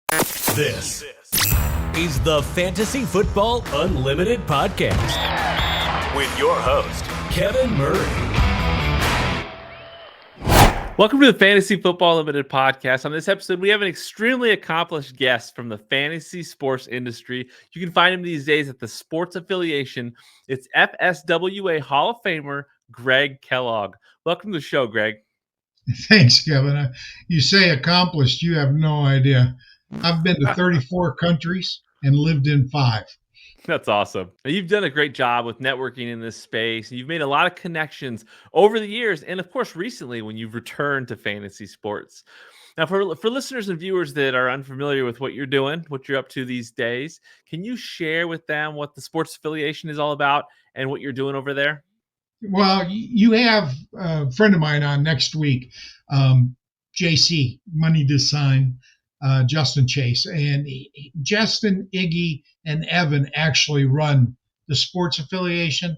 This is the Fantasy Football Unlimited podcast with your host, Kevin Murray. Welcome to the Fantasy Football Unlimited podcast. On this episode, we have an extremely accomplished guest from the fantasy sports industry. You can find him these days at the Sports Affiliation. It's FSWA Hall of Famer Greg Kellogg. Welcome to the show, Greg. Thanks, Kevin. You say accomplished, you have no idea. I've been to 34 countries and lived in 5. That's awesome. You've done a great job with networking in this space. You've made a lot of connections over the years, and of course, recently when you've returned to fantasy sports. Now, for listeners and viewers that are unfamiliar with what you're doing, what you're up to these days, can you share with them what the Sports Affiliation is all about and what you're doing over there? Well, you have a friend of mine on next week, JC, Money Design, Justin Chase. And Justin, Iggy, and Evan actually run the Sports Affiliation.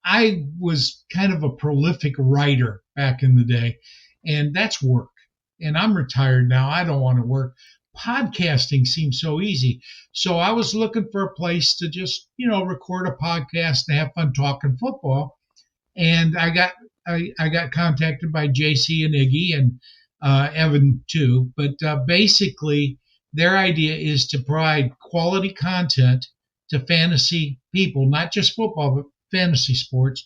I was kind of a prolific writer back in the day, and that's work. And I'm retired now. I don't want to work. Podcasting seems so easy. So I was looking for a place to just, record a podcast and have fun talking football. And I got contacted by JC and Iggy and Evan too. But basically, their idea is to provide quality content to fantasy people, not just football, but fantasy sports,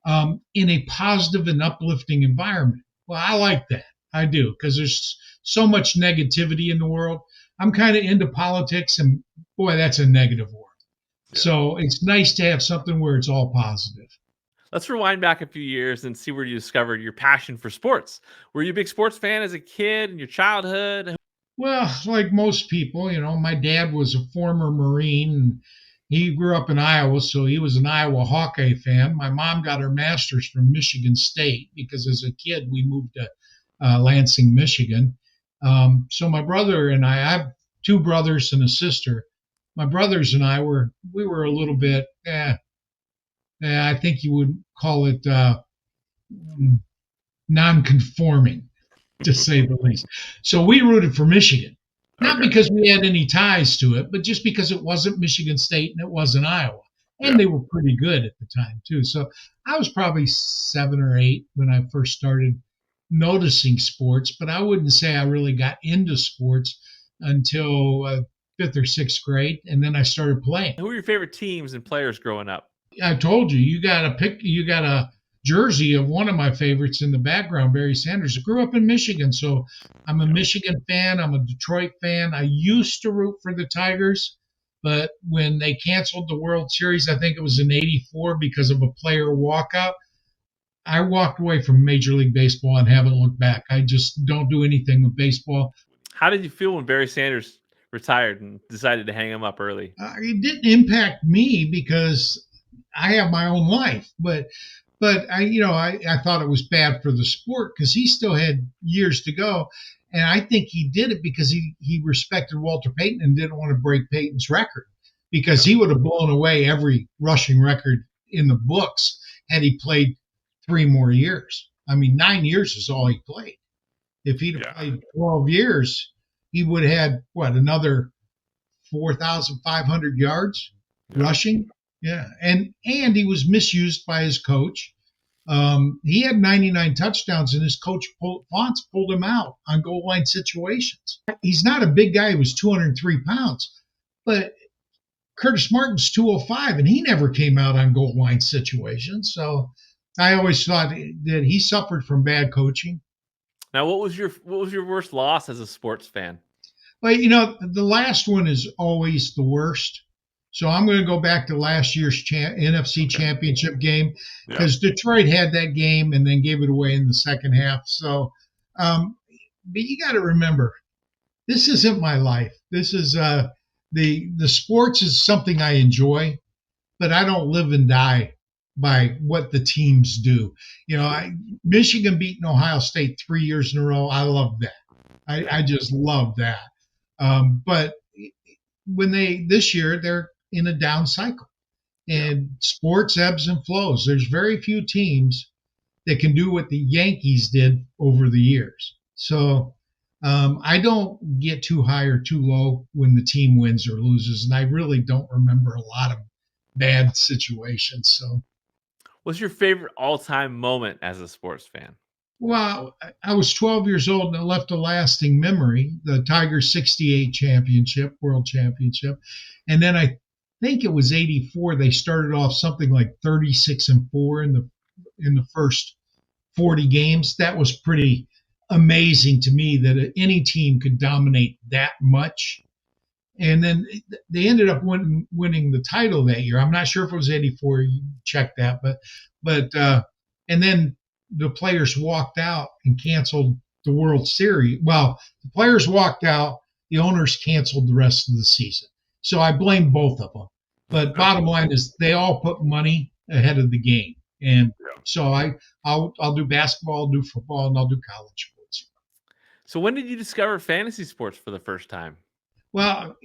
in a positive and uplifting environment. Well, I like that. I do, because there's so much negativity in the world. I'm kind of into politics, and boy, that's a negative word. Yeah. So it's nice to have something where it's all positive. Let's rewind back a few years and see where you discovered your passion for sports. Were you a big sports fan as a kid in your childhood? Well, like most people, my dad was a former Marine, and he grew up in Iowa, so he was an Iowa Hawkeye fan. My mom got her master's from Michigan State because as a kid we moved to Lansing, Michigan. So my brother and I have 2 brothers and a sister. My brothers and I were a little bit, I think you would call it non-conforming, to say the least. So we rooted for Michigan, not because we had any ties to it, but just because it wasn't Michigan State and it wasn't Iowa. And they were pretty good at the time, too. So I was probably 7 or 8 when I first started noticing sports, but I wouldn't say I really got into sports until 5th or 6th grade, and then I started playing. Who were your favorite teams and players growing up? I told you got a jersey of one of my favorites in the background, Barry Sanders. I grew up in Michigan, so I'm a Michigan fan. I'm a Detroit fan. I used to root for the Tigers, but when they canceled the World Series, I think it was in '84 because of a player walkout, I walked away from Major League Baseball and haven't looked back. I just don't do anything with baseball. How did you feel when Barry Sanders retired and decided to hang him up early? It didn't impact me because I have my own life, but I thought it was bad for the sport because he still had years to go, and I think he did it because he respected Walter Payton and didn't want to break Payton's record, because he would have blown away every rushing record in the books had he played 3 more years. I mean, 9 years is all he played. If he'd have played 12 years, he would have had another 4,500 yards rushing. Yeah, and he was misused by his coach. He had 99 touchdowns, and his coach Fonts pulled him out on goal line situations. He's not a big guy; he was 203 pounds, but Curtis Martin's 205, and he never came out on goal line situations. So I always thought that he suffered from bad coaching. Now, what was your worst loss as a sports fan? Well, the last one is always the worst. So I'm going to go back to last year's NFC Championship game because Detroit had that game and then gave it away in the second half. So, but you got to remember, this isn't my life. This is the sports is something I enjoy, but I don't live and die by what the teams do. Michigan beating Ohio State 3 years in a row. I love that. I just love that. But when this year, they're in a down cycle, and sports ebbs and flows. There's very few teams that can do what the Yankees did over the years. So I don't get too high or too low when the team wins or loses, and I really don't remember a lot of bad situations. So, What's your favorite all-time moment as a sports fan? well, I was 12 years old and it left a lasting memory. The Tigers 68 championship, world championship. And then I think it was 84. They started off something like 36-4 in the first 40 games. That was pretty amazing to me that any team could dominate that much. And then they ended up winning the title that year. I'm not sure if it was 84. You check that, but and then the players walked out and canceled the World Series. Well, the players walked out. The owners canceled the rest of the season. So I blame both of them. But bottom line is they all put money ahead of the game, and so I'll do basketball, I'll do football, and I'll do college sports. So when did you discover fantasy sports for the first time? Well,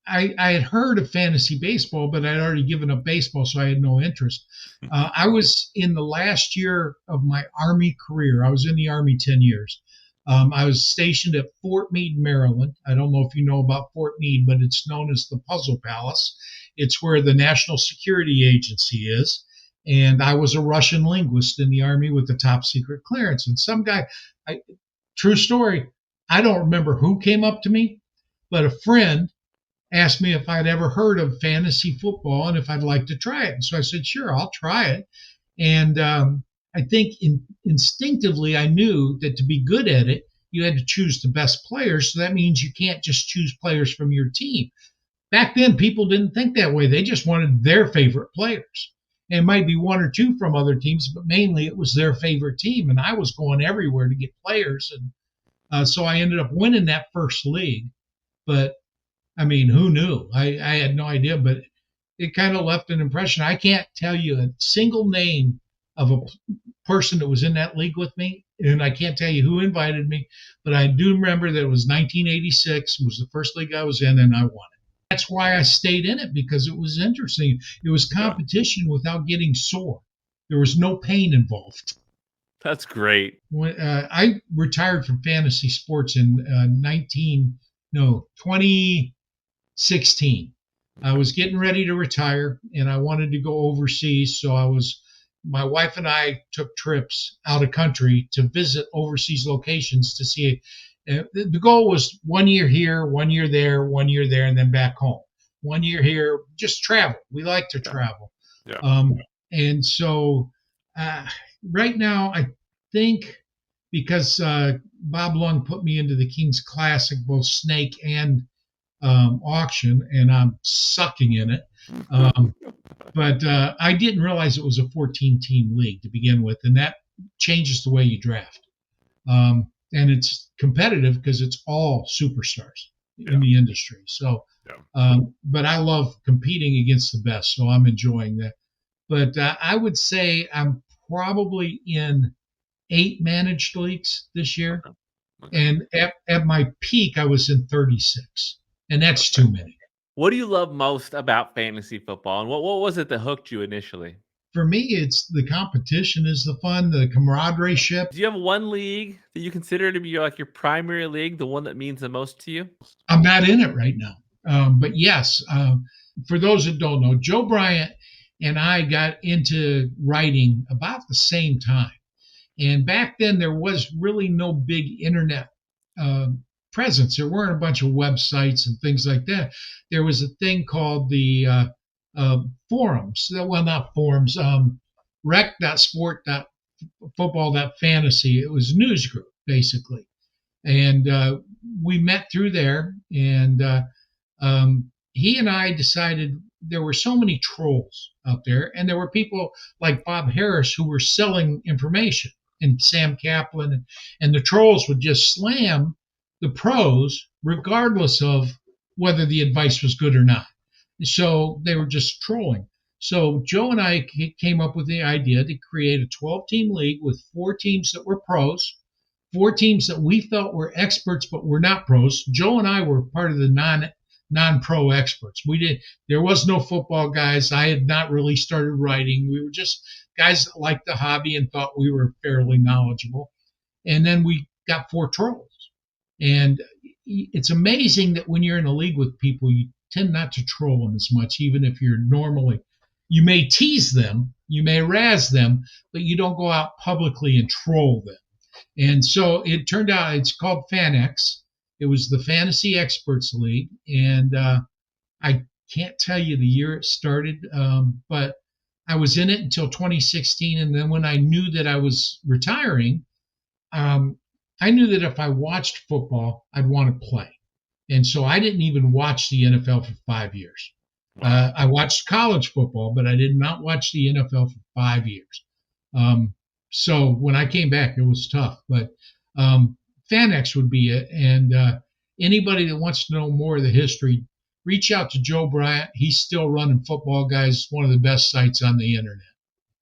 I had heard of fantasy baseball, but I'd already given up baseball, so I had no interest. I was in the last year of my Army career. I was in the Army 10 years. I was stationed at Fort Meade, Maryland. I don't know if you know about Fort Meade, but it's known as the Puzzle Palace. It's where the National Security Agency is. And I was a Russian linguist in the Army with the top secret clearance. And some guy, true story, I don't remember who came up to me, but a friend asked me if I'd ever heard of fantasy football and if I'd like to try it. And so I said, sure, I'll try it. And I think instinctively I knew that to be good at it, you had to choose the best players. So that means you can't just choose players from your team. Back then, people didn't think that way. They just wanted their favorite players. And it might be one or two from other teams, but mainly it was their favorite team. And I was going everywhere to get players. And so I ended up winning that first league. But I mean, who knew? I had no idea, but it kind of left an impression. I can't tell you a single name of a person that was in that league with me, and I can't tell you who invited me, but I do remember that it was 1986. It was the first league I was in, and I won it. That's why I stayed in it, because it was interesting. It was competition without getting sore. There was no pain involved. That's great. When I retired from fantasy sports in 2016. I was getting ready to retire and I wanted to go overseas. So my wife and I took trips out of country to visit overseas locations to see. The goal was 1 year here, 1 year there, 1 year there, and then back home. 1 year here, just travel. We like to travel. Yeah. And so right now, I think because Bob Lung put me into the King's Classic, both snake and auction, and I'm sucking in it. But I didn't realize it was a 14-team league to begin with, and that changes the way you draft. And it's competitive because it's all superstars in the industry. So, but I love competing against the best, so I'm enjoying that. But I would say I'm probably in 8 managed leagues this year. And at my peak, I was in 36. And that's too many. What do you love most about fantasy football? And what was it that hooked you initially? For me, it's the competition is the fun, the camaraderie ship. Do you have one league that you consider to be like your primary league, the one that means the most to you? I'm not in it right now. But yes, for those that don't know, Joe Bryant and I got into writing about the same time. And back then, there was really no big internet presence. There weren't a bunch of websites and things like that. There was a thing called the forums. Well, not forums. Rec.sport.football.fantasy. It was a news group, basically. And we met through there. And he and I decided there were so many trolls out there. And there were people like Bob Harris who were selling information, and Sam Kaplan. And the trolls would just slam the pros regardless of whether the advice was good or not. So they were just trolling. So Joe and I came up with the idea to create a 12-team league with 4 teams that were pros, 4 teams that we felt were experts but were not pros. Joe and I were part of the non-pro experts. There was no football guys. I had not really started writing. We were just guys that liked the hobby and thought we were fairly knowledgeable. And then we got 4 trolls. And it's amazing that when you're in a league with people, you tend not to troll them as much, even if you're normally, you may tease them, you may razz them, but you don't go out publicly and troll them. And so it turned out it's called FanX. It was the Fantasy Experts League. And I can't tell you the year it started, but I was in it until 2016. And then when I knew that I was retiring, um, I knew that if I watched football, I'd want to play. And so I didn't even watch the NFL for 5 years. I watched college football, but I did not watch the NFL for 5 years. So when I came back, it was tough. But FanX would be it. And anybody that wants to know more of the history, reach out to Joe Bryant. He's still running Football Guys, one of the best sites on the internet.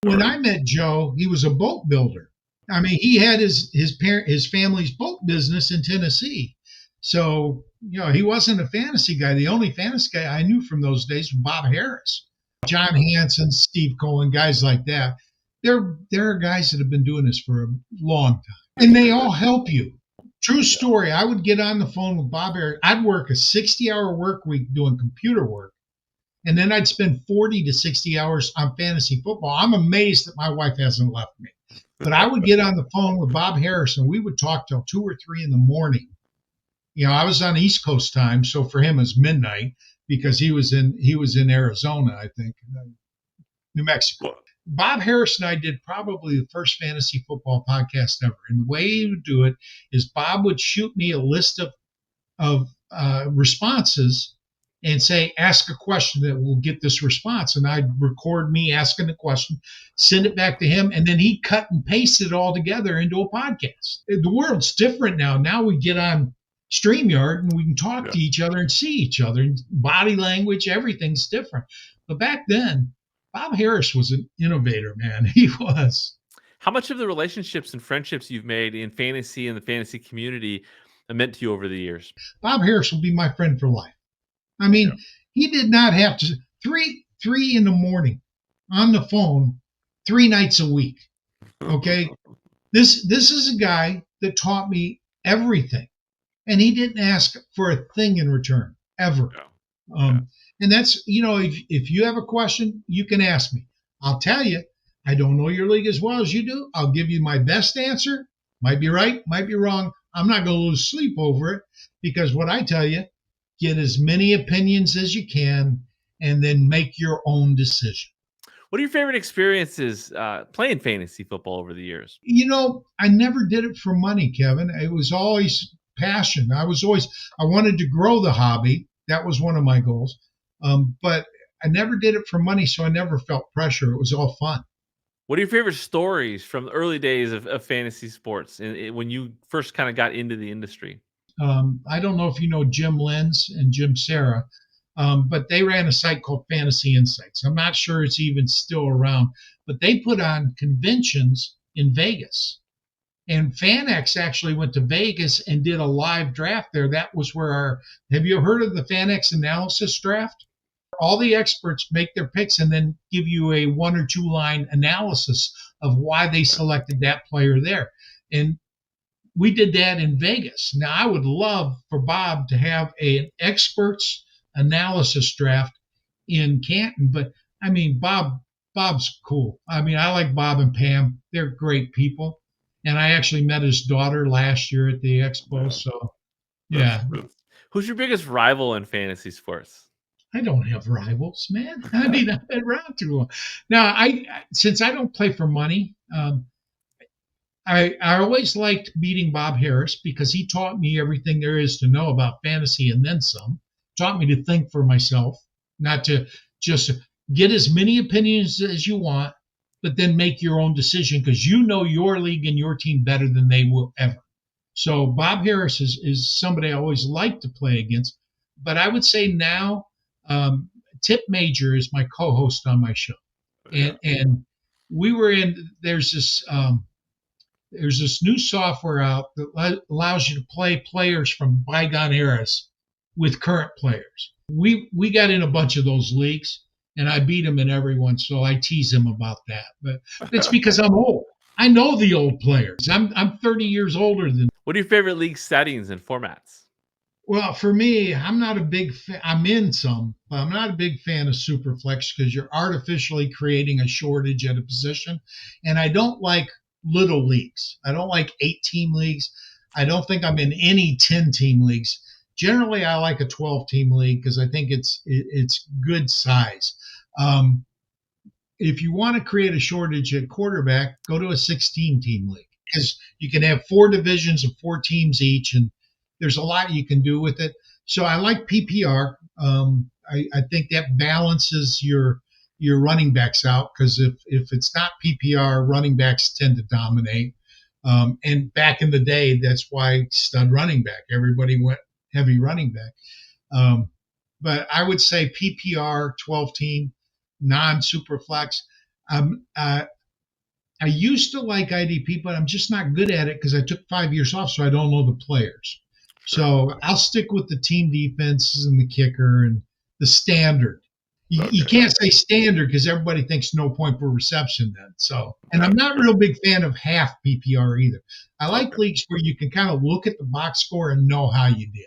When I met Joe, he was a boat builder. I mean, he had his family's boat business in Tennessee. So, he wasn't a fantasy guy. The only fantasy guy I knew from those days was Bob Harris, John Hansen, Steve Cohen, guys like that. There are guys that have been doing this for a long time, and they all help you. True story. I would get on the phone with Bob Harris. I'd work a 60-hour work week doing computer work, and then I'd spend 40 to 60 hours on fantasy football. I'm amazed that my wife hasn't left me. But I would get on the phone with Bob Harris, and we would talk till 2 or 3 in the morning. I was on East Coast time, so for him it was midnight because he was in Arizona, I think, New Mexico. Bob Harris and I did probably the first fantasy football podcast ever. And the way he would do it is Bob would shoot me a list of responses and say, ask a question that will get this response. And I'd record me asking the question, send it back to him, and then he'd cut and paste it all together into a podcast. The world's different now. Now we get on StreamYard and we can talk to each other and see each other. And body language, everything's different. But back then, Bob Harris was an innovator, man. He was. How much of the relationships and friendships you've made in fantasy and the fantasy community meant to you over the years? Bob Harris will be my friend for life. I mean, he did not have to three in the morning on the phone 3 nights a week. Okay. This is a guy that taught me everything, and he didn't ask for a thing in return ever. And that's, if you have a question, you can ask me. I'll tell you, I don't know your league as well as you do. I'll give you my best answer. Might be right, might be wrong. I'm not going to lose sleep over it, because what I tell you, get as many opinions as you can and then make your own decision. What are your favorite experiences playing fantasy football over the years? I never did it for money, Kevin. It was always passion. I wanted to grow the hobby. That was one of my goals. But I never did it for money, so I never felt pressure. It was all fun. What are your favorite stories from the early days of fantasy sports and when you first kind of got into the industry? I don't know if you know Jim Lenz and Jim Serra, but they ran a site called Fantasy Insights. I'm not sure it's even still around, but they put on conventions in Vegas. And FanX actually went to Vegas and did a live draft there. That was where have you heard of the FanX analysis draft? All the experts make their picks and then give you a 1 or 2 line analysis of why they selected that player there. And we did that in Vegas. Now, I would love for Bob to have an experts analysis draft in Canton, but I mean, Bob's cool. I mean, I like Bob and Pam. They're great people. And I actually met his daughter last year at the expo. So, yeah. Who's your biggest rival in fantasy sports? I don't have rivals, man. I mean, I've been around too long. Now, since I don't play for money, I always liked beating Bob Harris because he taught me everything there is to know about fantasy and then some. Taught me to think for myself, not to just get as many opinions as you want, but then make your own decision because you know your league and your team better than they will ever. So Bob Harris is somebody I always liked to play against. But I would say now, Tipp Major is my co-host on my show. And we were there's this new software out that allows you to play players from bygone eras with current players. We got in a bunch of those leagues, and I beat him in every one, so I tease him about that. But it's because I'm old. I know the old players. I'm 30 years older than. What are your favorite league settings and formats? Well, for me, I'm not a big fan. I'm in some, but I'm not a big fan of Superflex because you're artificially creating a shortage at a position. And I don't like little leagues. I don't like 8-team leagues. I don't think I'm in any 10-team leagues. Generally, I like a 12-team league because I think it's good size. Um, if you want to create a shortage at quarterback, go to a 16-team league because you can have 4 divisions of 4 teams each, and there's a lot you can do with it. So I like PPR. I think that balances your running backs out because if it's not PPR, running backs tend to dominate. And back in the day, that's why stud running back. Everybody went heavy running back. Um, but I would say PPR 12 team, non super flex. I used to like IDP, but I'm just not good at it because I took 5 years off, so I don't know the players. So I'll stick with the team defenses and the kicker and the standard. You can't say standard because everybody thinks no point per reception then. So, and I'm not a real big fan of half PPR either. I like leagues where you can kind of look at the box score and know how you did.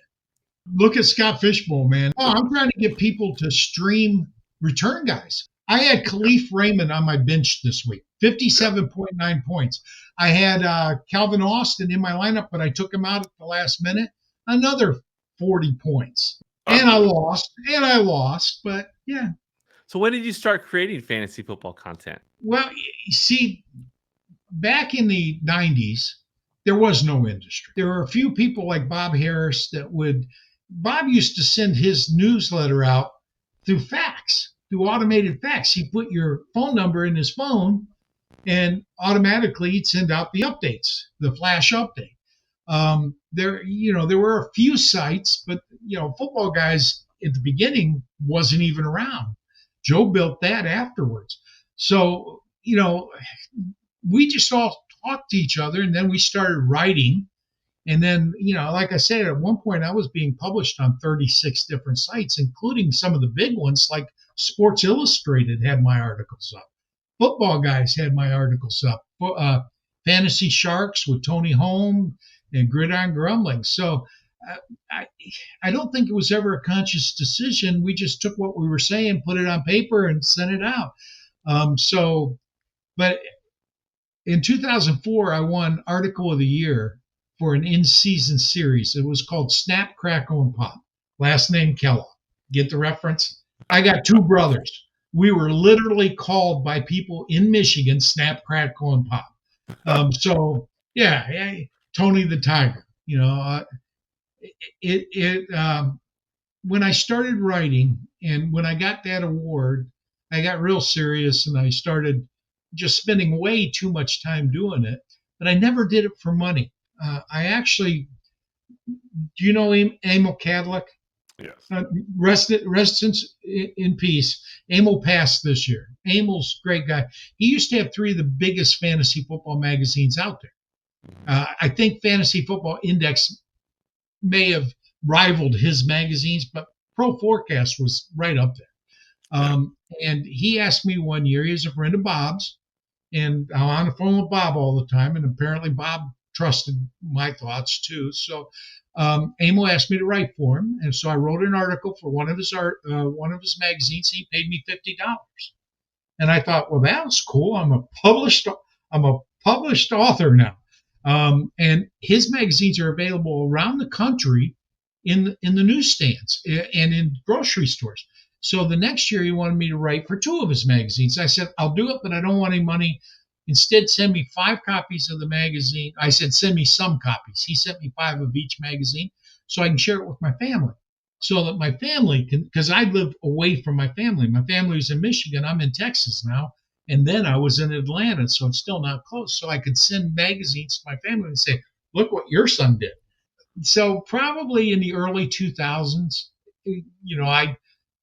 Look at Scott Fishbowl, man. Oh, I'm trying to get people to stream return guys. I had Khalif Raymond on my bench this week, 57.9 points. I had Calvin Austin in my lineup, but I took him out at the last minute. Another 40 points. And I lost, but yeah. So when did you start creating fantasy football content? Well, you see, back in the 90s, there was no industry. There were a few people like Bob Harris Bob used to send his newsletter out through fax, through automated fax. He put your phone number in his phone and automatically he'd send out the updates, the flash update. There were a few sites, but Football Guys at the beginning wasn't even around. Joe built that afterwards. So, we just all talked to each other and then we started writing. And then, like I said, at one point I was being published on 36 different sites, including some of the big ones like Sports Illustrated had my articles up. Football Guys had my articles up. Fantasy Sharks with Tony Holm and Gridiron Grumbling. So I don't think it was ever a conscious decision. We just took what we were saying, put it on paper, and sent it out. But in 2004, I won Article of the Year for an in-season series. It was called Snap, Crackle, and Pop. Last name Kellogg. Get the reference? I got 2 brothers. We were literally called by people in Michigan Snap, Crackle, and Pop. Tony the Tiger. When I started writing and when I got that award, I got real serious and I started just spending way too much time doing it. But I never did it for money. Do you know Emil Cadillac? Yes. Rest in peace. Emil passed this year. Emil's a great guy. He used to have 3 of the biggest fantasy football magazines out there. I think Fantasy Football Index may have rivaled his magazines, but Pro Forecast was right up there. And he asked me one year, he's a friend of Bob's, and I'm on the phone with Bob all the time, and apparently Bob trusted my thoughts too. So Emil asked me to write for him, and so I wrote an article for one of his magazines. He paid me $50, and I thought, well, that was cool. I'm a published author now, and his magazines are available around the country in the newsstands and in grocery stores. So the next year he wanted me to write for 2 of his magazines. I said, I'll do it, but I don't want any money. Instead, send me 5 copies of the magazine. I said, send me some copies. He sent me 5 of each magazine so I can share it with my family. So that my family can, because I live away from my family. My family was in Michigan. I'm in Texas now. And then I was in Atlanta, so it's still not close. So I could send magazines to my family and say, look what your son did. So probably in the early 2000s,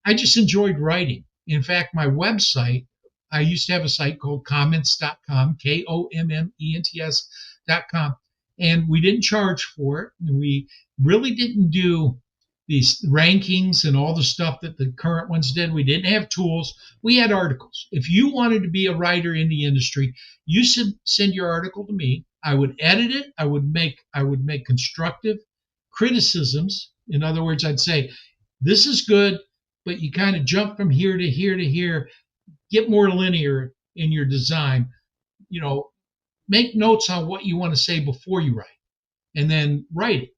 I just enjoyed writing. In fact, my website, I used to have a site called comments.com, KOMMENTS.com, and we didn't charge for it. And we really didn't do these rankings and all the stuff that the current ones did. We didn't have tools. We had articles. If you wanted to be a writer in the industry, you should send your article to me. I would edit it. I would make constructive criticisms. In other words, I'd say, this is good, but you kind of jump from here to here to here. Get more linear in your design. Make notes on what you want to say before you write, and then write it.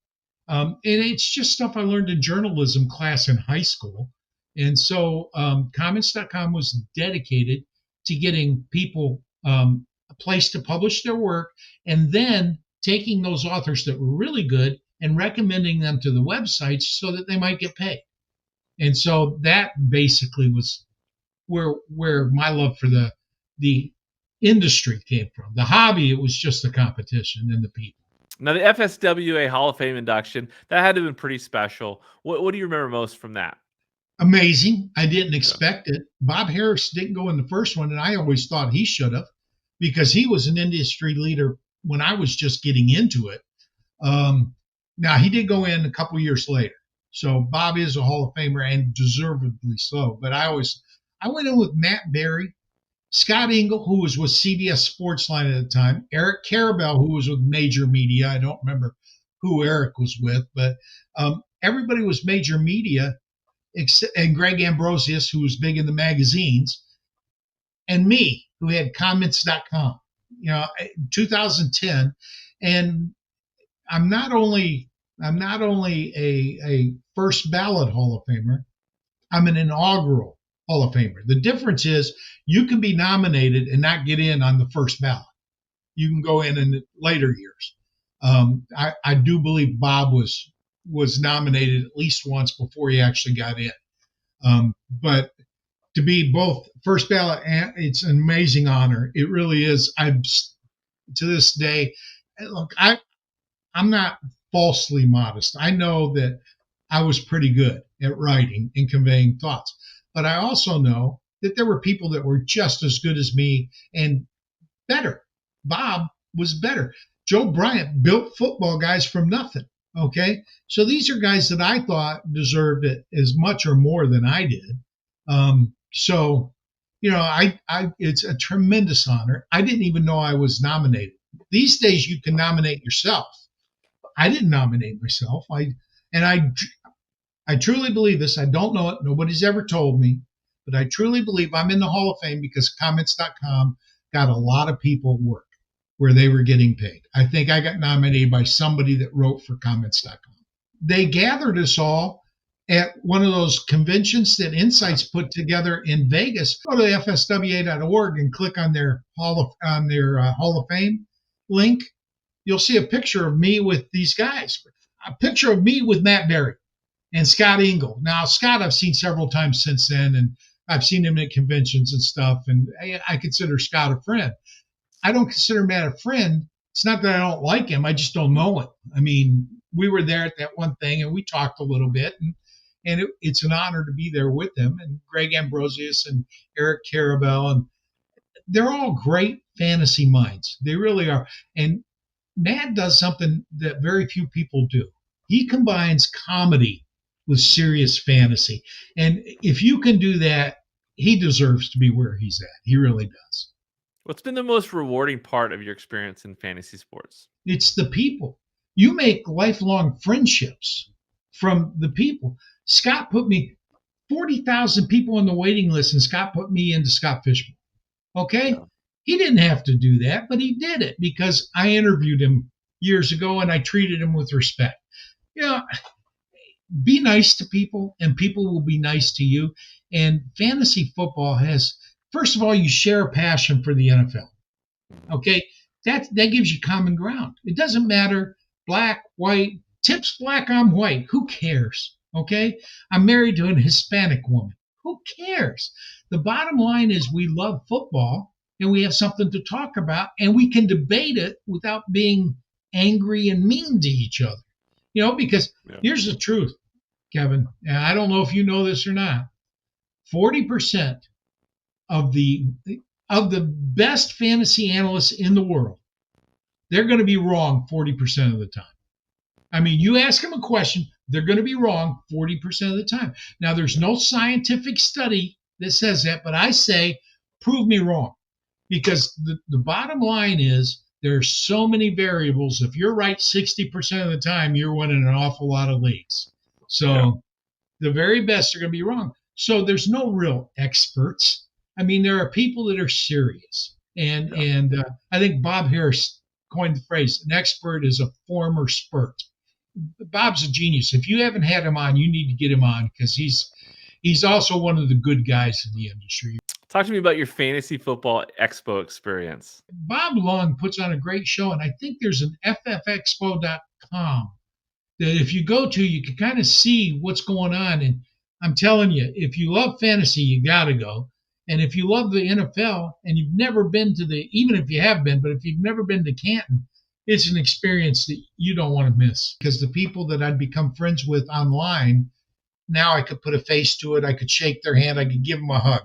And it's just stuff I learned in journalism class in high school. And so comments.com was dedicated to getting people a place to publish their work, and then taking those authors that were really good and recommending them to the websites so that they might get paid. And so that basically was where my love for the industry came from. The hobby, it was just the competition and the people. Now, the FSWA Hall of Fame induction, that had to have been pretty special. What do you remember most from that? Amazing. I didn't expect it. Bob Harris didn't go in the first one, and I always thought he should have, because he was an industry leader when I was just getting into it. Now, he did go in a couple years later. So Bob is a Hall of Famer, and deservedly so. But I went in with Matt Berry, Scott Engel, who was with CBS Sportsline at the time, Eric Karabell, who was with Major Media. I don't remember who Eric was with, but everybody was Major Media, and Greg Ambrosius, who was big in the magazines, and me, who had comments.com, 2010. And I'm not only a first ballot Hall of Famer, I'm an inaugural Hall of Famer. The difference is you can be nominated and not get in on the first ballot. You can go in later years. I do believe Bob was nominated at least once before he actually got in. But to be both first ballot, and it's an amazing honor. It really is. To this day, look, I'm not falsely modest. I know that I was pretty good at writing and conveying thoughts. But I also know that there were people that were just as good as me and better. Bob was better. Joe Bryant built football guys from nothing. Okay. So these are guys that I thought deserved it as much or more than I did. It's a tremendous honor. I didn't even know I was nominated. These days you can nominate yourself. I didn't nominate myself. I truly believe this. I don't know it. Nobody's ever told me, but I truly believe I'm in the Hall of Fame because comments.com got a lot of people work where they were getting paid. I think I got nominated by somebody that wrote for comments.com. They gathered us all at one of those conventions that Insights put together in Vegas. Go to FSWA.org and click on their Hall of Fame link. You'll see a picture of me with these guys. A picture of me with Matt Berry and Scott Engel. Now, Scott I've seen several times since then, and I've seen him at conventions and stuff, and I consider Scott a friend. I don't consider Matt a friend. It's not that I don't like him. I just don't know him. I mean, we were there at that one thing, and we talked a little bit, and it's an honor to be there with him, and Greg Ambrosius and Eric Karabell, and they're all great fantasy minds. They really are. And Matt does something that very few people do. He combines comedy with serious fantasy. And if you can do that, he deserves to be where he's at. He really does. What's been the most rewarding part of your experience in fantasy sports? It's the people. You make lifelong friendships from the people. Scott put me 40,000 people on the waiting list, and Scott put me into Scott Fishbowl. Okay? Yeah. He didn't have to do that, but he did it because I interviewed him years ago and I treated him with respect. Be nice to people and people will be nice to you. And fantasy football has, first of all, you share a passion for the NFL. Okay? That gives you common ground. It doesn't matter, black, white, Tipp's black, I'm white. Who cares? Okay? I'm married to a Hispanic woman. Who cares? The bottom line is we love football and we have something to talk about and we can debate it without being angry and mean to each other. Because Here's the truth, Kevin, and I don't know if you know this or not. 40% of the best fantasy analysts in the world, they're going to be wrong 40% of the time. I mean, you ask them a question, they're going to be wrong 40% of the time. Now, there's no scientific study that says that, but I say, prove me wrong. Because the bottom line is There's so many variables. If you're right 60% of the time, you're winning an awful lot of leagues. So the very best are going to be wrong. So there's no real experts. I mean, there are people that are serious. And I think Bob Harris coined the phrase, an expert is a former spurt. Bob's a genius. If you haven't had him on, you need to get him on because he's also one of the good guys in the industry. Talk to me about your Fantasy Football Expo experience. Bob Long puts on a great show, and I think there's an ffexpo.com that if you go to, you can kind of see what's going on. And I'm telling you, if you love fantasy, you got to go. And if you love the NFL and you've never been to even if you have been, but if you've never been to Canton, it's an experience that you don't want to miss because the people that I'd become friends with online, now I could put a face to it. I could shake their hand. I could give them a hug.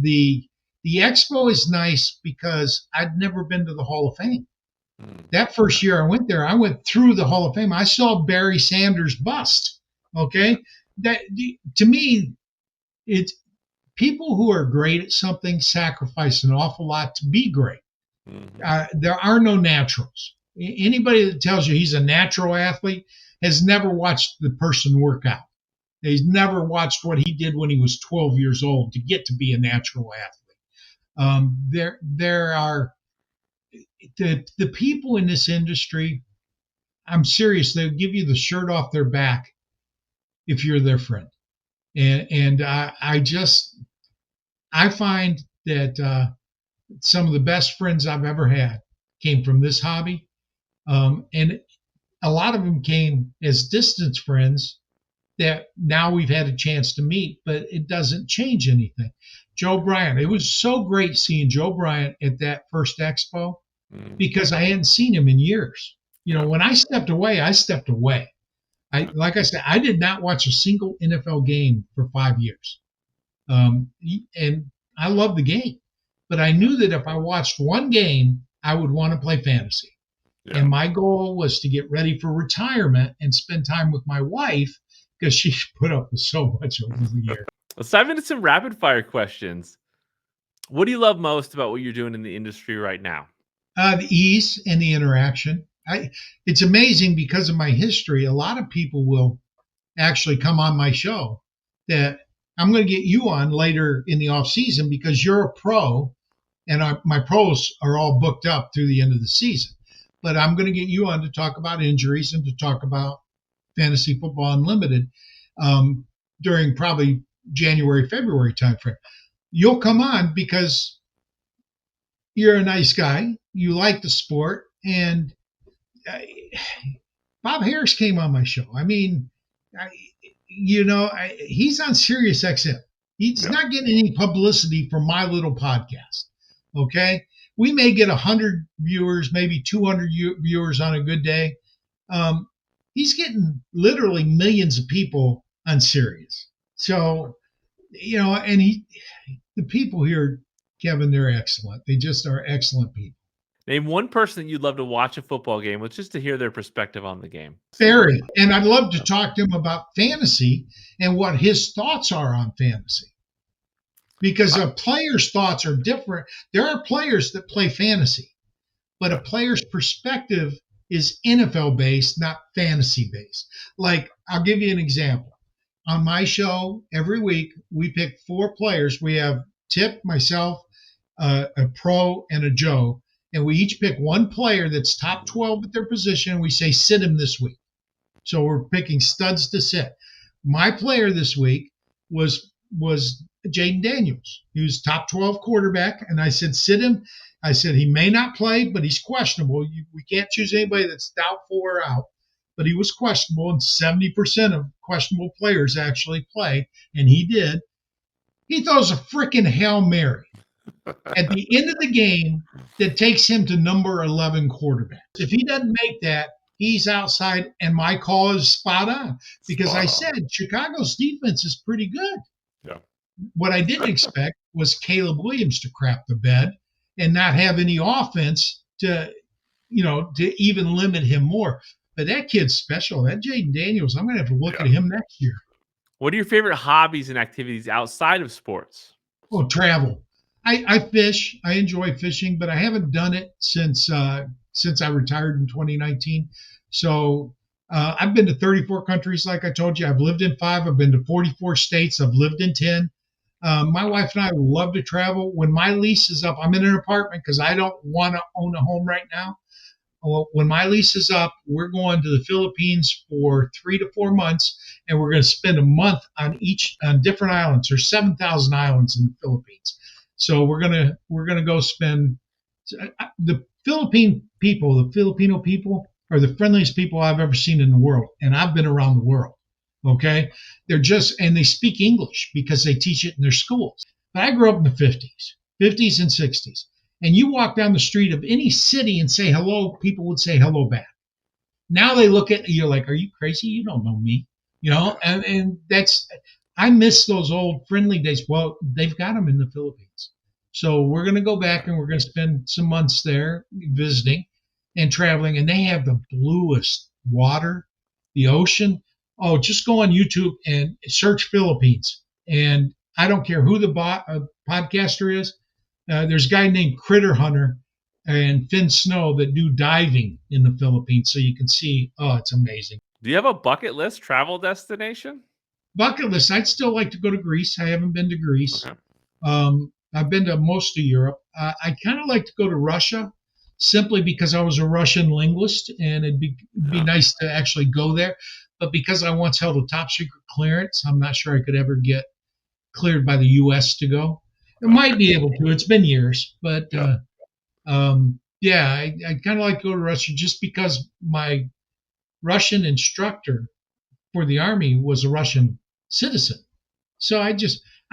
The expo is nice because I'd never been to the Hall of Fame. That first year I went there, I went through the Hall of Fame. I saw Barry Sanders' bust. Okay, to me, it's people who are great at something sacrifice an awful lot to be great. There are no naturals. Anybody that tells you he's a natural athlete has never watched the person work out. He's never watched what he did when he was 12 years old to get to be a natural athlete. There are the people in this industry. I'm serious. They'll give you the shirt off their back if you're their friend. And I find that some of the best friends I've ever had came from this hobby. And a lot of them came as distance friends that now we've had a chance to meet, but it doesn't change anything. Joe Bryant, it was so great seeing Joe Bryant at that first expo because I hadn't seen him in years. When I stepped away, I stepped away. Like I said, I did not watch a single NFL game for 5 years. And I love the game, but I knew that if I watched one game, I would want to play fantasy. Yeah. And my goal was to get ready for retirement and spend time with my wife because she put up with so much over the year. Let's dive into some rapid fire questions. What do you love most about what you're doing in the industry right now? The ease and the interaction. It's amazing because of my history. A lot of people will actually come on my show that I'm going to get you on later in the off season because you're a pro and my pros are all booked up through the end of the season. But I'm going to get you on to talk about injuries and to talk about Fantasy Football Unlimited during probably January, February timeframe. You'll come on because you're a nice guy. You like the sport. And Bob Harris came on my show. I mean, he's on Sirius XM. He's not getting any publicity from my little podcast. Okay. We may get 100 viewers, maybe 200 viewers on a good day. He's getting literally millions of people on Sirius. So, and the people here, Kevin, they're excellent. They just are excellent people. Name one person that you'd love to watch a football game with just to hear their perspective on the game. Barry. And I'd love to talk to him about fantasy and what his thoughts are on fantasy. Because a player's thoughts are different. There are players that play fantasy, but a player's perspective is NFL based, not fantasy based. Like, I'll give you an example. On my show, every week, we pick 4 players. We have Tipp, myself, a pro, and a Joe. And we each pick one player that's top 12 at their position. And we say, sit him this week. So we're picking studs to sit. My player this week was Jaden Daniels. He was top 12 quarterback. And I said, sit him. I said, he may not play, but he's questionable. We can't choose anybody that's doubtful or out. But he was questionable, and 70% of questionable players actually play. And he did. He throws a freaking Hail Mary at the end of the game that takes him to number 11 quarterback. If he doesn't make that, he's outside, and my call is spot on because I said Chicago's defense is pretty good. Yeah. What I didn't expect was Caleb Williams to crap the bed and not have any offense to even limit him more. But that kid's special. That Jaden Daniels, I'm going to have to look at him next year. What are your favorite hobbies and activities outside of sports? Oh, travel. I fish. I enjoy fishing, but I haven't done it since I retired in 2019. So I've been to 34 countries, like I told you. I've lived in 5. I've been to 44 states. I've lived in 10. My wife and I love to travel. When my lease is up, I'm in an apartment because I don't want to own a home right now. Well, when my lease is up, we're going to the Philippines for 3 to 4 months, and we're going to spend a month on different islands. There's 7,000 islands in the Philippines, so we're gonna go spend. The Filipino people are the friendliest people I've ever seen in the world, and I've been around the world. Okay, and they speak English because they teach it in their schools. But I grew up in the 50s and 60s. And you walk down the street of any city and say hello, people would say hello back. Now they look at you, you're like, are you crazy? You don't know me. And I miss those old friendly days. Well, they've got them in the Philippines. So we're going to go back and we're going to spend some months there visiting and traveling. And they have the bluest water, the ocean. Oh, just go on YouTube and search Philippines. And I don't care who the podcaster is. There's a guy named Critter Hunter and Finn Snow that do diving in the Philippines, so you can see. Oh, it's amazing. Do you have a bucket list travel destination? Bucket list. I'd still like to go to Greece. I haven't been to Greece. Okay. I've been to most of Europe. I kind of like to go to Russia, simply because I was a Russian linguist, and it'd be nice to actually go there. But because I once held a top secret clearance, I'm not sure I could ever get cleared by the U.S. to go. I might be able to. It's been years, but I kind of like to go to Russia just because my Russian instructor for the Army was a Russian citizen. So I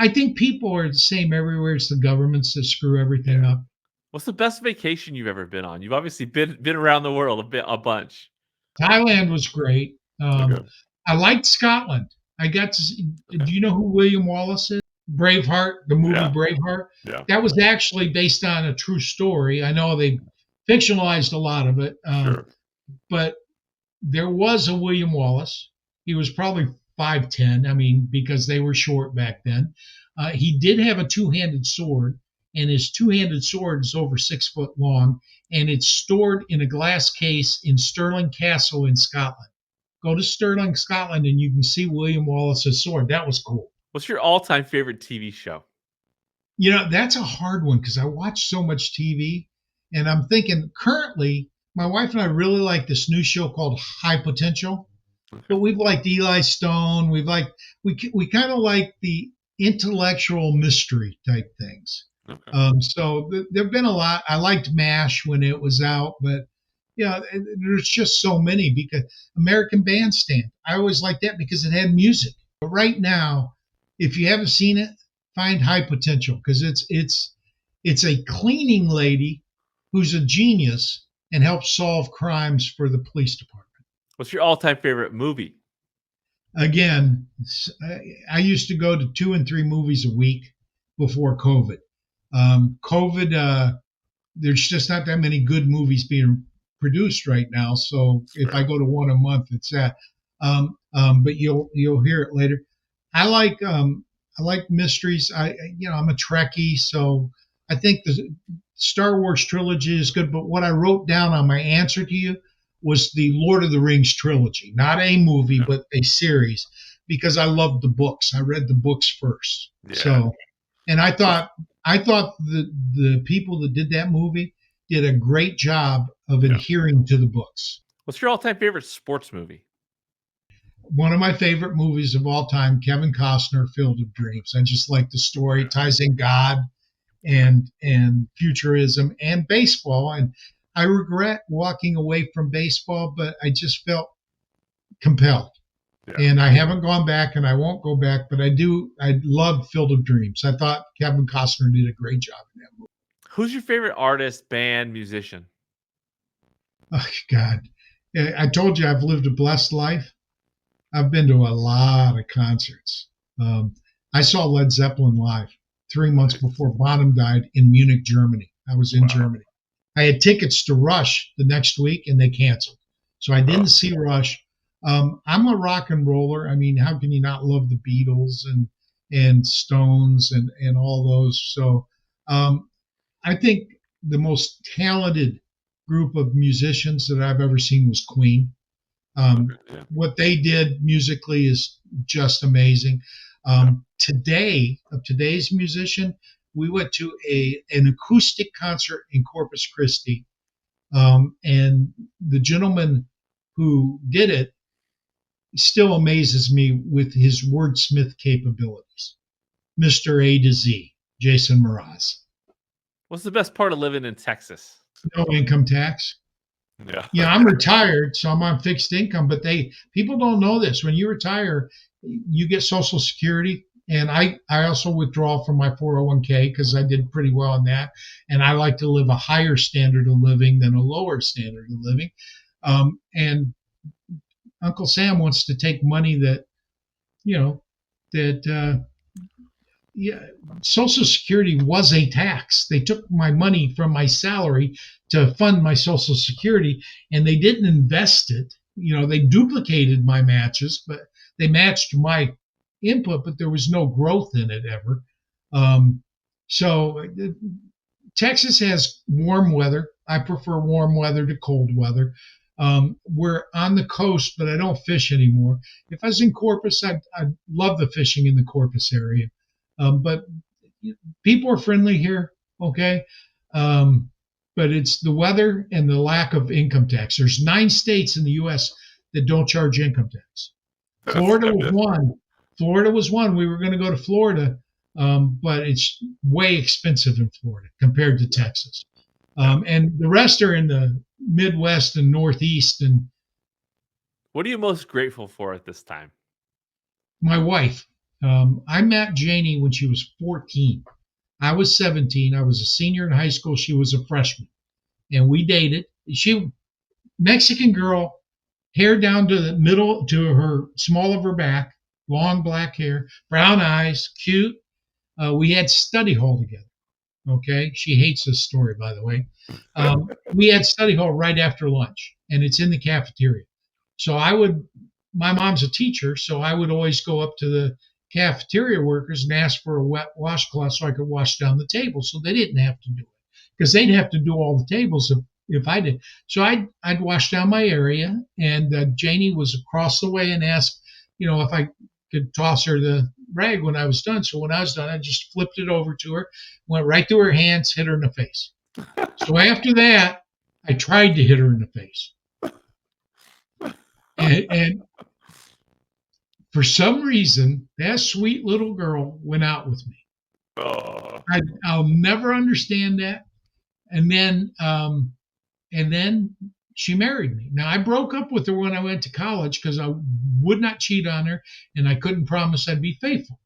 think people are the same everywhere. It's the governments that screw everything up. What's the best vacation you've ever been on? You've obviously been around the world a bunch. Thailand was great. I liked Scotland. Do you know who William Wallace is? Braveheart, the movie Braveheart. Yeah. That was actually based on a true story. I know they fictionalized a lot of it, but there was a William Wallace. He was probably 5'10". I mean, because they were short back then. He did have a two-handed sword, and his two-handed sword is over 6 foot long, and it's stored in a glass case in Stirling Castle in Scotland. Go to Stirling, Scotland, and you can see William Wallace's sword. That was cool. What's your all-time favorite TV show? That's a hard one because I watch so much TV, and I'm thinking currently, my wife and I really like this new show called High Potential. But we've liked Eli Stone. We kind of like the intellectual mystery type things. Okay. So there've been a lot. I liked MASH when it was out, but there's just so many. Because American Bandstand, I always liked that because it had music. But right now, if you haven't seen it, find High Potential because it's a cleaning lady who's a genius and helps solve crimes for the police department. What's your all-time favorite movie? Again, I used to go to 2 and 3 movies a week before COVID. There's just not that many good movies being produced right now. So if I go to one a month, it's that. But you'll hear it later. I like mysteries. I'm a Trekkie, so I think the Star Wars trilogy is good. But what I wrote down on my answer to you was the Lord of the Rings trilogy, not a movie, but a series, because I loved the books. I read the books first. Yeah. So, and I thought the people that did that movie did a great job of adhering to the books. What's your all-time favorite sports movie? One of my favorite movies of all time, Kevin Costner, Field of Dreams. I just like the story. It ties in God and futurism and baseball. And I regret walking away from baseball, but I just felt compelled. Yeah. And I haven't gone back and I won't go back, but I love Field of Dreams. I thought Kevin Costner did a great job in that movie. Who's your favorite artist, band, musician? Oh, God. I told you I've lived a blessed life. I've been to a lot of concerts. I saw Led Zeppelin live 3 months before Bonham died in Munich, Germany. I was in Germany. I had tickets to Rush the next week, and they canceled. So I didn't see Rush. I'm a rock and roller. I mean, how can you not love the Beatles and Stones and all those? So Um, I think the most talented group of musicians that I've ever seen was Queen. Yeah. What they did musically is just amazing. Today's musician, we went to an acoustic concert in Corpus Christi, and the gentleman who did it still amazes me with his wordsmith capabilities. Mr. A to Z, Jason Mraz. What's the best part of living in Texas? No income tax. Yeah. Yeah, I'm retired, so I'm on fixed income, but people don't know this. When you retire, you get Social Security, and I also withdraw from my 401k because I did pretty well on that, and I like to live a higher standard of living than a lower standard of living. And Uncle Sam wants to take money that you know that yeah, Social Security was a tax. They took my money from my salary to fund my Social Security, and they didn't invest it. They duplicated my matches, but they matched my input, but there was no growth in it ever. So Texas has warm weather. I prefer warm weather to cold weather. We're on the coast, but I don't fish anymore. If I was in Corpus, I'd love the fishing in the Corpus area. But people are friendly here, okay? But it's the weather and the lack of income tax. There's 9 states in the U.S. that don't charge income tax. Florida was one. Florida was one. We were going to go to Florida, but it's way expensive in Florida compared to Texas. And the rest are in the Midwest and Northeast. And What are you most grateful for at this time? my wife, I met Janie when she was 14. I was 17. I was a senior in high school. She was a freshman. And we dated. Mexican girl, hair down to the middle, to her small of her back, long black hair, brown eyes, cute. We had study hall together. Okay. She hates this story, by the way. We had study hall right after lunch, and it's in the cafeteria. So my mom's a teacher, so I would always go up to the cafeteria workers and ask for a wet washcloth so I could wash down the table, so they didn't have to do it because they'd have to do all the tables if I did. So I'd wash down my area, and Janie was across the way and asked, if I could toss her the rag when I was done. So when I was done, I just flipped it over to her, went right through her hands, hit her in the face. So after that, I tried to hit her in the face. And for some reason, that sweet little girl went out with me. Oh. I'll never understand that. And then she married me. Now I broke up with her when I went to college because I would not cheat on her, and I couldn't promise I'd be faithful.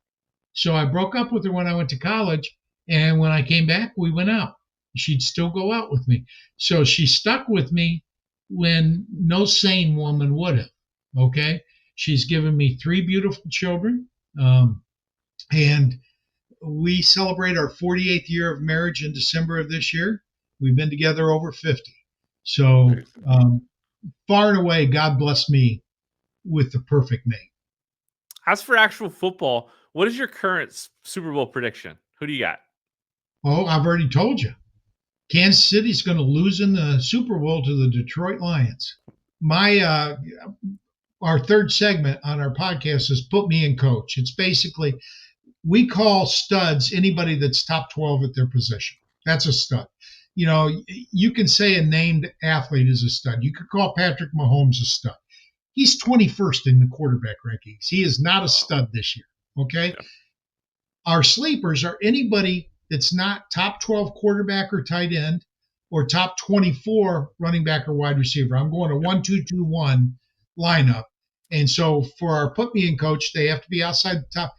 So I broke up with her when I went to college, and when I came back, we went out. She'd still go out with me. So she stuck with me when no sane woman would have. Okay. She's given me 3 beautiful children. And we celebrate our 48th year of marriage in December of this year. We've been together over 50. So far and away, God bless me with the perfect mate. As for actual football, what is your current Super Bowl prediction? Who do you got? Oh, I've already told you. Kansas City's going to lose in the Super Bowl to the Detroit Lions. Our third segment on our podcast is Put Me in Coach. It's basically, we call studs anybody that's top 12 at their position. That's a stud. You can say a named athlete is a stud. You could call Patrick Mahomes a stud. He's 21st in the quarterback rankings. He is not a stud this year. Okay. Yeah. Our sleepers are anybody that's not top 12 quarterback or tight end or top 24 running back or wide receiver. I'm going a 1-2-2-1 lineup. And so for our Put Me in Coach, they have to be outside the top.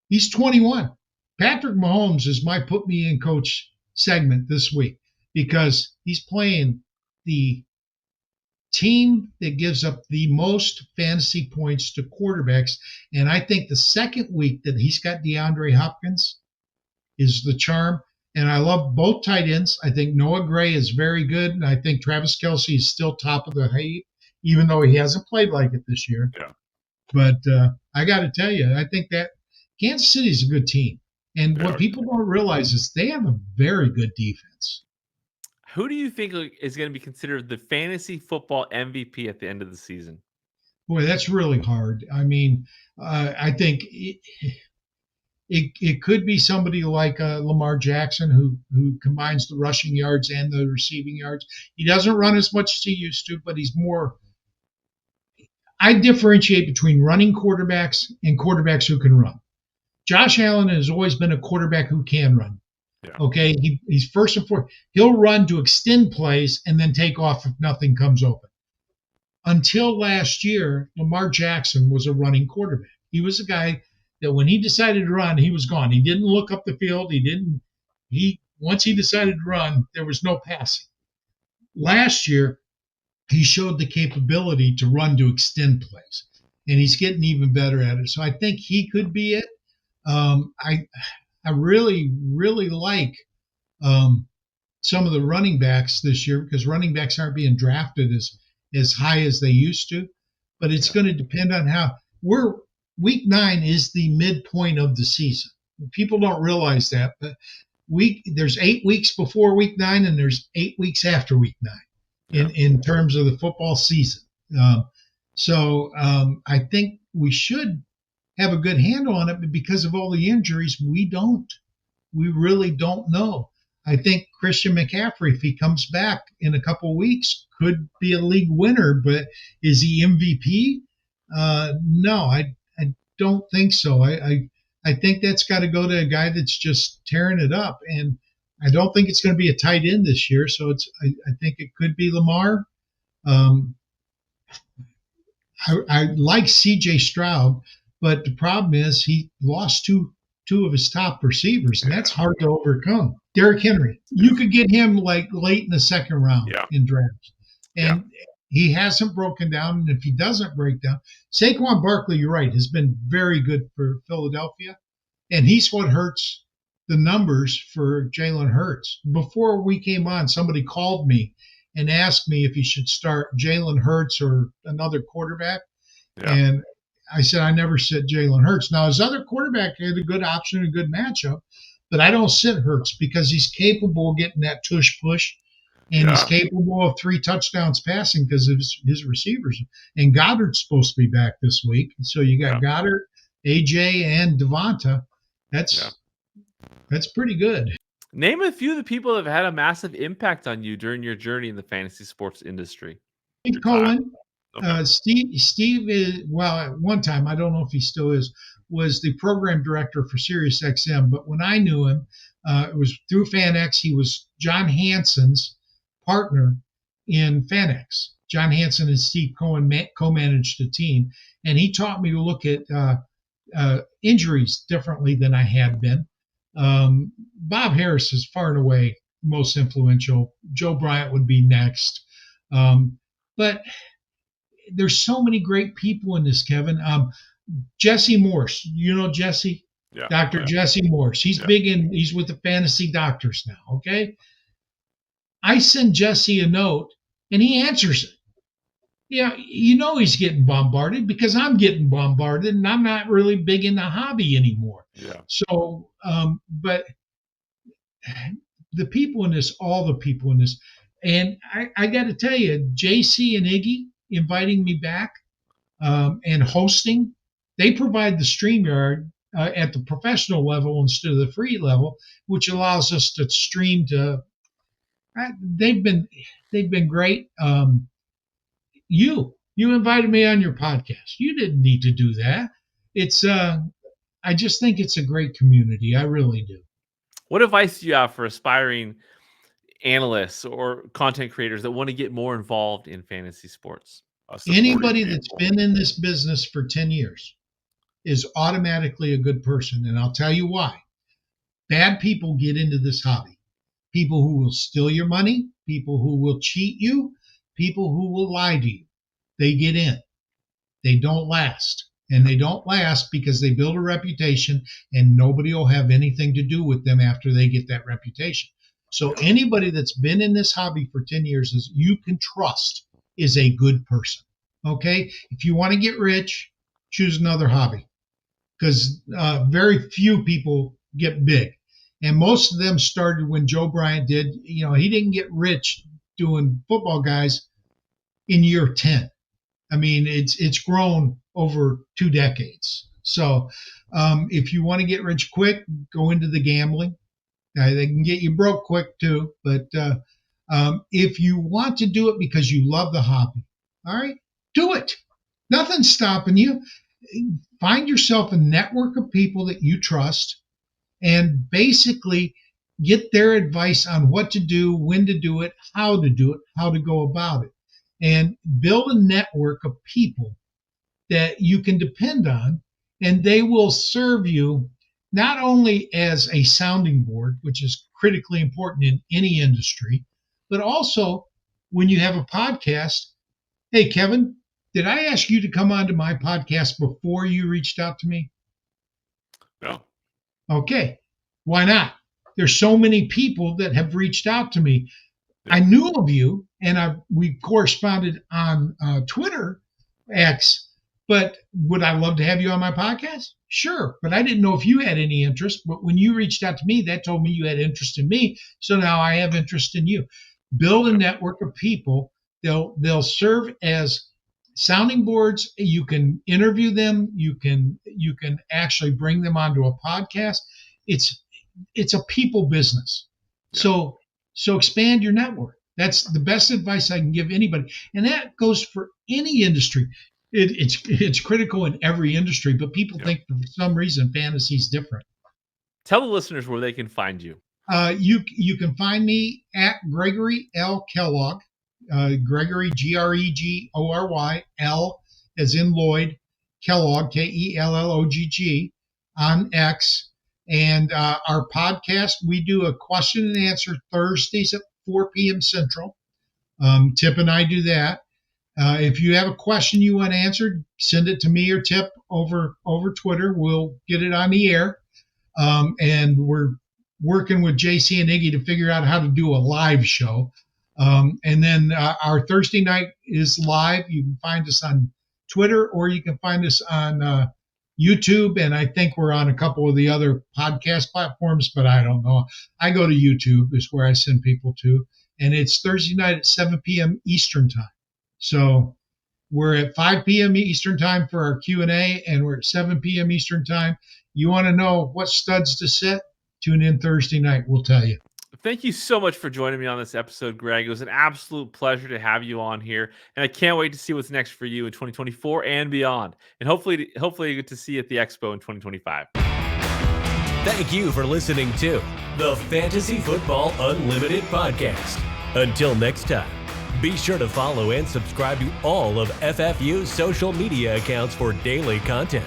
He's 21. Patrick Mahomes is my Put Me in Coach segment this week because he's playing the team that gives up the most fantasy points to quarterbacks. And I think the second week that he's got DeAndre Hopkins is the charm. And I love both tight ends. I think Noah Gray is very good. And I think Travis Kelce is still top of the heap, even though he hasn't played like it this year. Yeah. But I got to tell you, I think that Kansas City is a good team. And Yeah. what people don't realize is they have a very good defense. Who do you think is going to be considered the fantasy football MVP at the end of the season? Boy, that's really hard. I mean, I think it could be somebody like Lamar Jackson who combines the rushing yards and the receiving yards. He doesn't run as much as he used to, but he's more. I differentiate between running quarterbacks and quarterbacks who can run. Josh Allen has always been a quarterback who can run. Yeah. Okay, he's first and foremost. He'll run to extend plays and then take off if nothing comes open. Until last year, Lamar Jackson was a running quarterback. He was a guy that when he decided to run, he was gone. He didn't look up the field. Once he decided to run, there was no passing. Last year, he showed the capability to run to extend plays, and he's getting even better at it. So I think he could be it. I really, really like some of the running backs this year because running backs aren't being drafted as high as they used to. But it's going to depend on how week 9 is the midpoint of the season. People don't realize that, but there's 8 weeks before week 9 and there's 8 weeks after week 9 in terms of the football season. So I think we should have a good handle on it, but because of all the injuries, we really don't know. I think Christian McCaffrey, if he comes back in a couple of weeks, could be a league winner, but is he MVP? No, I don't think so. I think that's got to go to a guy that's just tearing it up, and I don't think it's going to be a tight end this year. So I think it could be Lamar. I like C.J. Stroud, but the problem is he lost two of his top receivers, and that's hard to overcome. Derrick Henry, you could get him like late in the second round in drafts, and he hasn't broken down. And if he doesn't break down, Saquon Barkley, you're right, has been very good for Philadelphia, and he's what hurts the numbers for Jalen Hurts. Before we came on, somebody called me and asked me if he should start Jalen Hurts or another quarterback, and I said, I never sit Jalen Hurts. Now, his other quarterback had a good option, a good matchup, but I don't sit Hurts because he's capable of getting that tush push, and he's capable of 3 touchdowns passing because of his receivers. And Goddard's supposed to be back this week. So you got Goddard, AJ, and Devonta. That's pretty good. Name a few of the people that have had a massive impact on you during your journey in the fantasy sports industry. Steve Cohen. Steve is, well, at one time, I don't know if he still is, was the program director for Sirius XM. But when I knew him, it was through FanX. He was John Hanson's partner in FanX. John Hanson and Steve Cohen co-managed the team. And he taught me to look at injuries differently than I had been. Bob Harris is far and away most influential. Joe Bryant would be next. But there's so many great people in this, Kevin. Jesse Morse, you know Jesse? Dr. Jesse Morse. He's he's with the fantasy doctors now, okay? I send Jesse a note and he answers it. Yeah, he's getting bombarded because I'm getting bombarded and I'm not really big in the hobby anymore. So, but the people in this, all the people in this, and I got to tell you, JC and Iggy inviting me back and hosting, they provide the StreamYard at the professional level instead of the free level, which allows us to stream to. They've been great. You invited me on your podcast. You didn't need to do that. It's I just think it's a great community. I really do. What advice do you have for aspiring analysts or content creators that want to get more involved in fantasy sports? Anybody that's been in this business for 10 years is automatically a good person. And I'll tell you why. Bad people get into this hobby. People who will steal your money, people who will cheat you, people who will lie to you. They get in. They don't last. And they don't last because they build a reputation and nobody will have anything to do with them after they get that reputation. So anybody that's been in this hobby for 10 years is you can trust is a good person. Okay? If you want to get rich, choose another hobby because very few people get big. And most of them started when Joe Bryant did. He didn't get rich doing football guys in year 10. I mean, it's grown over 2 decades. So if you want to get rich quick, go into the gambling. They can get you broke quick too. But if you want to do it because you love the hobby, all right, do it. Nothing's stopping you. Find yourself a network of people that you trust and basically get their advice on what to do, when to do it, how to go about it. And build a network of people that you can depend on, and they will serve you not only as a sounding board, which is critically important in any industry, but also when you have a podcast. Hey, Kevin, did I ask you to come onto my podcast before you reached out to me? No. Okay. Why not? There's so many people that have reached out to me. I knew of you, and we corresponded on Twitter, X, but would I love to have you on my podcast? Sure, but I didn't know if you had any interest. But when you reached out to me, that told me you had interest in me. So now I have interest in you. Build a network of people. They'll serve as sounding boards. You can interview them. You can actually bring them onto a podcast. It's a people business. Yeah. So expand your network. That's the best advice I can give anybody. And that goes for any industry. It's critical in every industry, but people think for some reason fantasy is different. Tell the listeners where they can find you. You can find me at Gregory L. Kellogg. Gregory, Gregory, L as in Lloyd, Kellogg, Kellogg, on X. And our podcast, we do a question and answer Thursdays at 4 p.m. Central. Tipp and I do that. If you have a question you want answered, send it to me or Tipp over Twitter. We'll get it on the air. And we're working with JC and Iggy to figure out how to do a live show. And then our Thursday night is live. You can find us on Twitter, or you can find us on YouTube, and I think we're on a couple of the other podcast platforms, but I don't know. I go to YouTube is where I send people to, and it's Thursday night at 7 p.m. Eastern time. So we're at 5 p.m. Eastern time for our Q&A, and we're at 7 p.m. Eastern time. You want to know what studs to sit? Tune in Thursday night. We'll tell you. Thank you so much for joining me on this episode, Greg. It was an absolute pleasure to have you on here, and I can't wait to see what's next for you in 2024 and beyond. And hopefully you get to see you at the Expo in 2025. Thank you for listening to the Fantasy Football Unlimited podcast. Until next time, be sure to follow and subscribe to all of FFU's social media accounts for daily content.